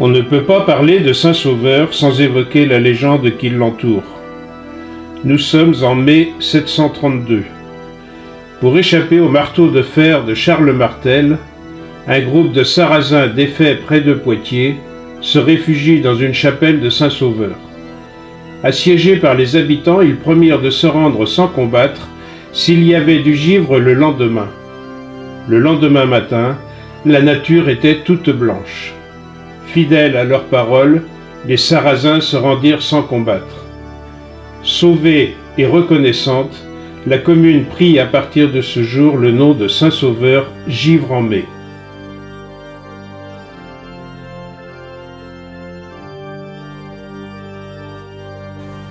On ne peut pas parler de Saint-Sauveur sans évoquer la légende qui l'entoure. Nous sommes en mai 732. Pour échapper au marteau de fer de Charles Martel, un groupe de Sarrasins défaits près de Poitiers se réfugie dans une chapelle de Saint-Sauveur. Assiégés par les habitants, ils promirent de se rendre sans combattre s'il y avait du givre le lendemain. Le lendemain matin, la nature était toute blanche. Fidèles à leur parole, les Sarrasins se rendirent sans combattre. Sauvée et reconnaissante, la commune prit à partir de ce jour le nom de Saint-Sauveur, givre en mai.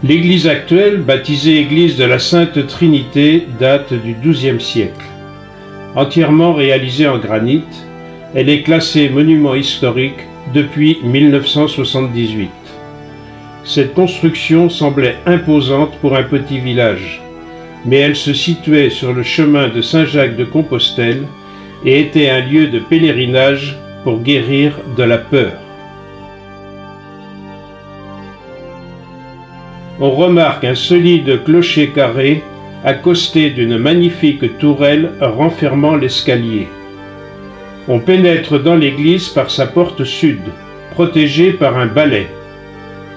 L'église actuelle, baptisée église de la Sainte Trinité, date du XIIe siècle. Entièrement réalisée en granit, elle est classée monument historique depuis 1978. Cette construction semblait imposante pour un petit village, mais elle se situait sur le chemin de Saint-Jacques de Compostelle et était un lieu de pèlerinage pour guérir de la peur. On remarque un solide clocher carré accosté d'une magnifique tourelle renfermant l'escalier. On pénètre dans l'église par sa porte sud, protégée par un balai,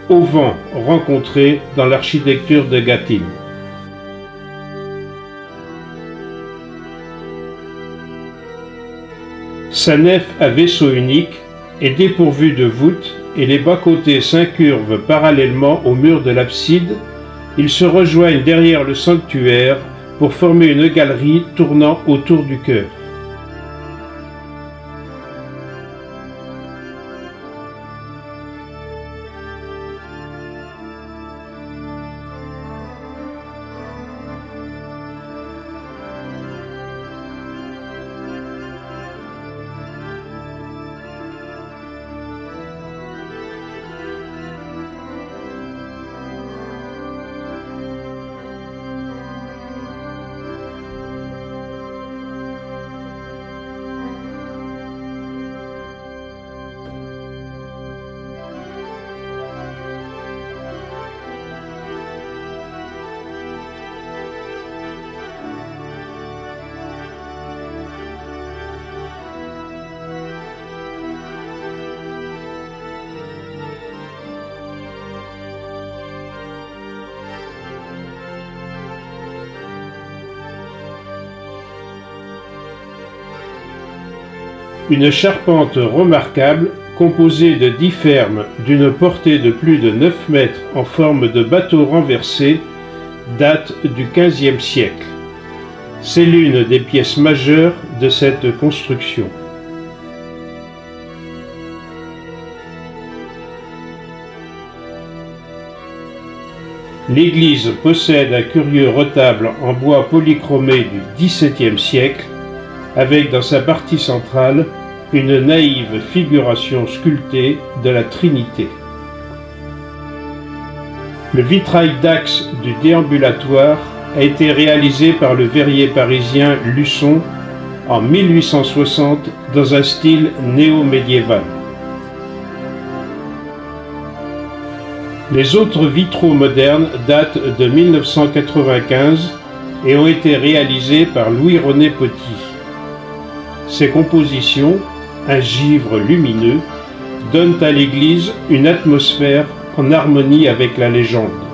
auvent rencontré dans l'architecture de Gâtine. Sa nef à vaisseau unique est dépourvue de voûte et les bas-côtés s'incurvent parallèlement au mur de l'abside. Ils se rejoignent derrière le sanctuaire pour former une galerie tournant autour du chœur. Une charpente remarquable, composée de 10 fermes d'une portée de plus de 9 mètres en forme de bateau renversé, date du XVe siècle. C'est l'une des pièces majeures de cette construction. L'église possède un curieux retable en bois polychromé du XVIIe siècle, avec dans sa partie centrale une naïve figuration sculptée de la Trinité. Le vitrail d'axe du déambulatoire a été réalisé par le verrier parisien Luçon en 1860 dans un style néo-médiéval. Les autres vitraux modernes datent de 1995 et ont été réalisés par Louis-René Petit. Ces compositions, un givre lumineux, donnent à l'église une atmosphère en harmonie avec la légende.